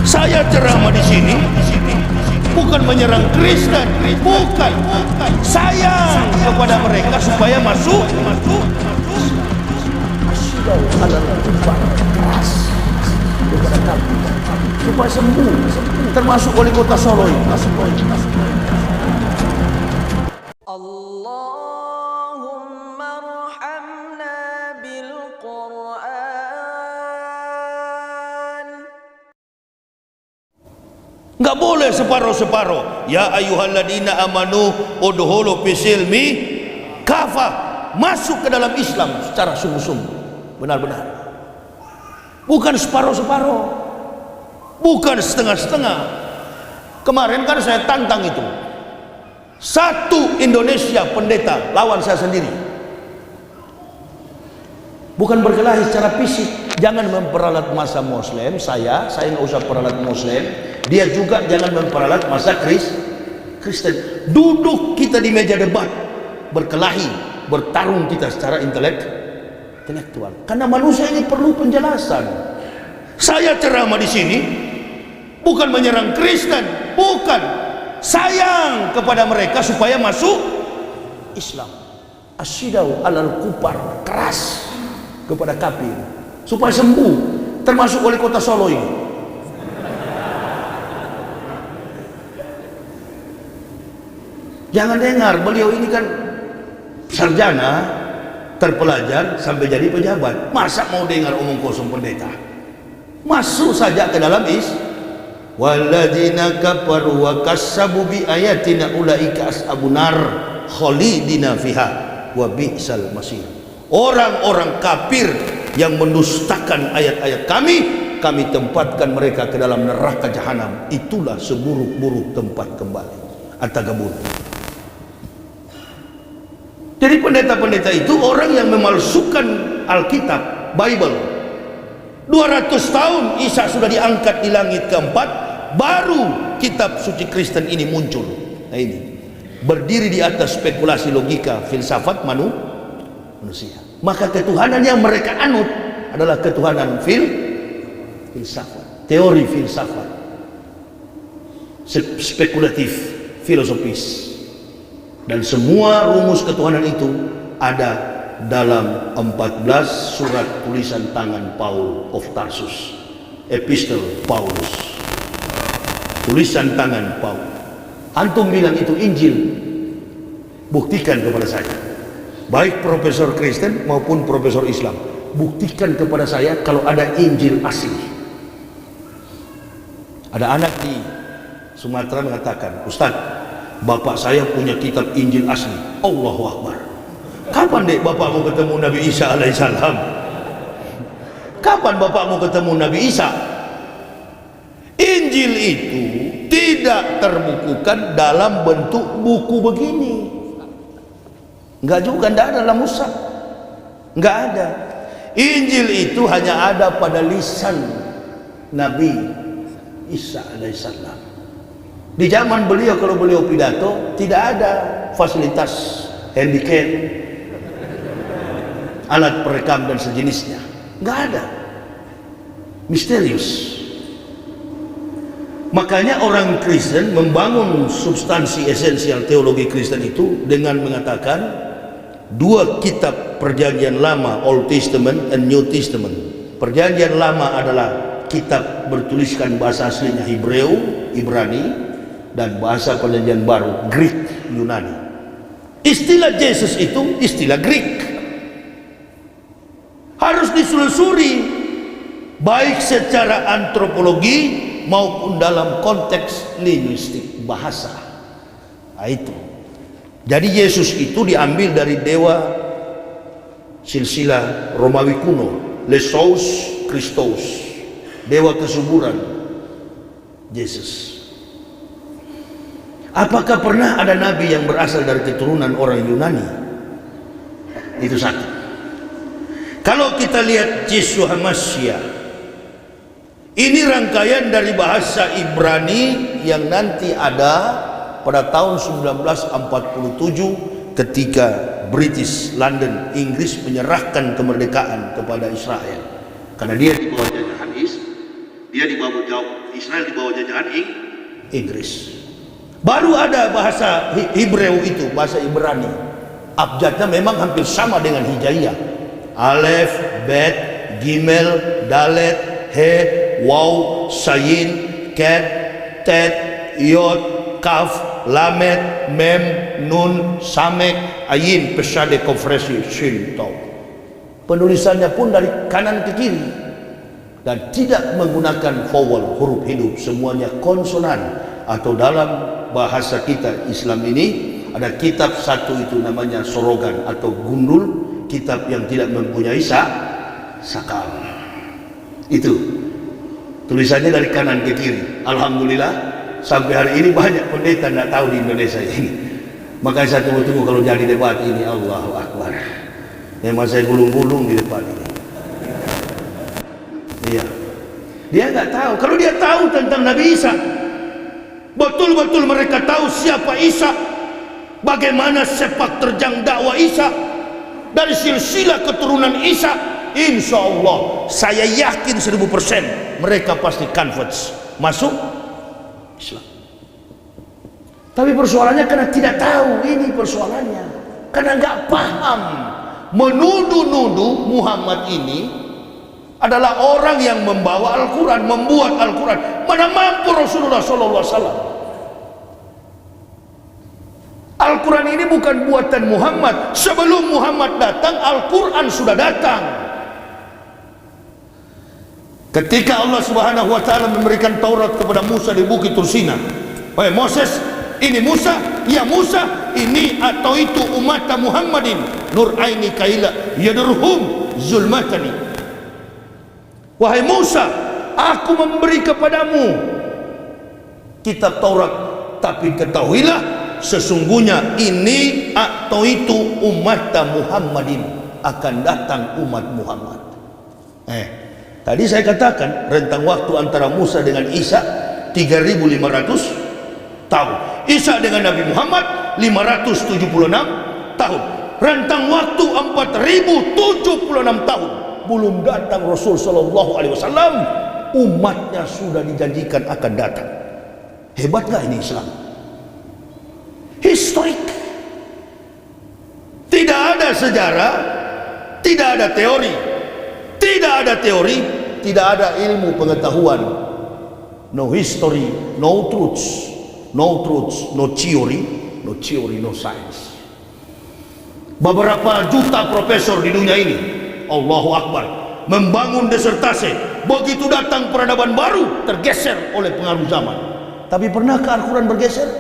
Saya ceramah di sini bukan menyerang Kristen, bukan. Sayang kepada mereka supaya masuk. Asyidau alal kufar, keras kepada kami supaya sembuh, termasuk wali kota Solo ini. Allahumma arhamna bil Qur'an. Nggak boleh separuh-separuh. Ya ayyuhalladzina amanu udhulu fisilmi kafah, masuk ke dalam Islam secara sungguh-sungguh, benar-benar. Bukan separuh-separuh, bukan setengah-setengah. Kemarin kan saya tantang itu, satu Indonesia pendeta lawan saya sendiri. Bukan berkelahi secara fisik. Jangan memperalat masa Muslim. Saya nggak usah peralat Muslim. Dia juga jangan memperalat masa Kristen. Duduk kita di meja debat, berkelahi, bertarung kita secara intelektual. Karena manusia ini perlu penjelasan. Saya ceramah di sini bukan menyerang Kristen, bukan. Sayang kepada mereka supaya masuk Islam. Asyidau alal kufar, keras kepada kafir supaya sembuh, termasuk wali kota Solo ini. Jangan dengar, beliau ini kan sarjana, terpelajar sampai jadi pejabat. Masa mau dengar omong kosong pendeta? Masuk saja ke dalam walladzina kafaru wa kassabu bi ayatina ulaika ashabun nar khalidina fiha wa bi'sal masir. Orang-orang kafir yang mendustakan ayat-ayat kami tempatkan mereka ke dalam neraka jahanam. Itulah seburuk-buruk tempat kembali. At-Tagabun. Jadi pendeta-pendeta itu orang yang memalsukan Alkitab, Bible. 200 tahun Isa sudah diangkat di langit keempat, baru kitab suci Kristen ini muncul. Nah ini, berdiri di atas spekulasi logika filsafat manusia. Maka ketuhanan yang mereka anut adalah ketuhanan filsafat, teori filsafat, spekulatif, filosofis. Dan semua rumus ketuhanan itu ada dalam 14 surat tulisan tangan Paul of Tarsus, Epistle Paulus, tulisan tangan Paul. Antum bilang itu Injil, buktikan kepada saya, baik profesor Kristen maupun profesor Islam, buktikan kepada saya kalau ada Injil asli. Ada anak di Sumatera mengatakan, Ustaz, bapak saya punya kitab Injil asli. Allahu Akbar. Kapan dek bapak mau ketemu Nabi Isa alaihissalam? Kapan bapak mau ketemu Nabi Isa? Injil itu tidak terbukukan dalam bentuk buku begini. Enggak juga, enggak ada dalam mushaf. Enggak ada. Injil itu hanya ada pada lisan Nabi Isa alaihissalam. Di zaman beliau, kalau beliau pidato, tidak ada fasilitas handicap, alat perekam dan sejenisnya. Nggak ada. Misterius. Makanya orang Kristen membangun substansi esensial teologi Kristen itu dengan mengatakan dua kitab perjanjian lama, Old Testament and New Testament. Perjanjian lama adalah kitab bertuliskan bahasa aslinya Hebreu, Ibrani, dan bahasa perjanjian baru Greek, Yunani. Istilah Yesus itu istilah Greek, harus ditelusuri baik secara antropologi maupun dalam konteks linguistik bahasa. Nah, itu. Jadi Yesus itu diambil dari dewa silsilah Romawi kuno, Lesos Christos, dewa kesuburan Yesus. Apakah pernah ada nabi yang berasal dari keturunan orang Yunani? Itu satu. Kalau kita lihat Yeshua Hamasya, ini rangkaian dari bahasa Ibrani yang nanti ada pada tahun 1947 ketika British London, Inggris menyerahkan kemerdekaan kepada Israel. Karena dia di bawah jajahan Dia di bawah Israel di bawah jajahan Inggris. Baru ada bahasa Hebreu itu, bahasa Ibrani. Abjadnya memang hampir sama dengan Hijaiyah. Alef, Bet, Gimel, Dalet, He, Waw, Sayin, Ket, Tet, Yod, Kaf, Lamet, Mem, Nun, Samek, Ayin, Pesade, Konfresi, Shin, Tau. Penulisannya pun dari kanan ke kiri dan tidak menggunakan vowel, huruf hidup, semuanya konsonan. Atau dalam bahasa kita Islam ini ada kitab satu itu namanya sorogan atau gundul, kitab yang tidak mempunyai sakal. Itu tulisannya dari kanan ke kiri. Alhamdulillah sampai hari ini banyak pendeta tidak tahu di Indonesia ini. Makanya saya tunggu-tunggu kalau jadi debat ini. Allahu Akbar. Memang saya gulung-gulung di depan ini. Iya. Dia nggak tahu. Kalau dia tahu tentang Nabi Isa, betul-betul mereka tahu siapa Isa, bagaimana sepak terjang dakwah Isa, dari silsilah keturunan Isa, insya Allah saya yakin 1000% mereka pasti convert, masuk Islam. Tapi persoalannya karena tidak tahu, ini persoalannya, karena nggak paham. Menuduh-nuduh Muhammad ini adalah orang yang membawa Al-Quran, membuat Al-Quran. Mana mampu Rasulullah SAW. Al-Quran ini bukan buatan Muhammad. Sebelum Muhammad datang, Al-Quran sudah datang. Ketika Allah Subhanahu wa Ta'ala memberikan Taurat kepada Musa di Bukit Tursina, "Wahai Moses, ini Musa, ya Musa, ini atau itu umat Muhammadin, nur aini kaila yadurhum zulmatani." Wahai Musa, aku memberi kepadamu kitab Taurat, tapi ketahuilah sesungguhnya ini atau itu umat Muhammadin, akan datang umat Muhammad. Tadi saya katakan rentang waktu antara Musa dengan Isa 3500 tahun. Isa dengan Nabi Muhammad 576 tahun. Rentang waktu 4076 tahun. Belum datang Rasul sallallahu alaihi wasallam, umatnya sudah dijanjikan akan datang. Hebat gak ini Islam? Historik. Tidak ada sejarah, tidak ada teori, tidak ada ilmu pengetahuan. No history, no truths, no theory, no science. Beberapa juta profesor di dunia ini, Allahu Akbar, membangun disertasi. Begitu datang peradaban baru, tergeser oleh pengaruh zaman. Tapi pernahkah Al-Quran bergeser?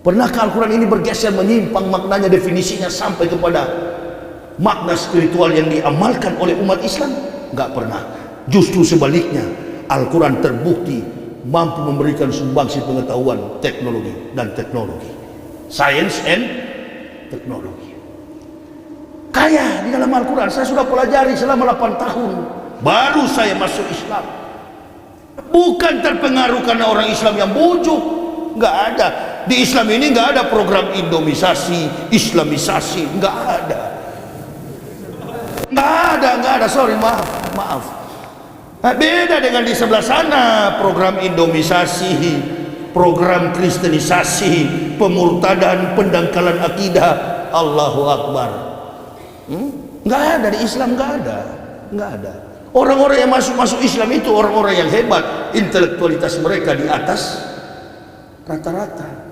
Pernahkah Al-Quran ini bergeser, menyimpang maknanya, definisinya sampai kepada makna spiritual yang diamalkan oleh umat Islam? Enggak pernah. Justru sebaliknya, Al-Quran terbukti mampu memberikan sumbangsi pengetahuan, teknologi dan teknologi, science and teknologi. Kaya di dalam Al-Quran. Saya sudah pelajari selama 8 tahun, baru saya masuk Islam. Bukan terpengaruh karena orang Islam yang bujuk. Nggak ada. Di Islam ini nggak ada program Indomisasi, Islamisasi, nggak ada. Nggak ada, sorry, maaf. Beda dengan di sebelah sana, program Indomisasi, program Kristenisasi, pemurtadan, pendangkalan akidah. Allahu Akbar. Nggak ada di Islam, nggak ada. Orang-orang yang masuk Islam itu orang-orang yang hebat, intelektualitas mereka di atas rata-rata.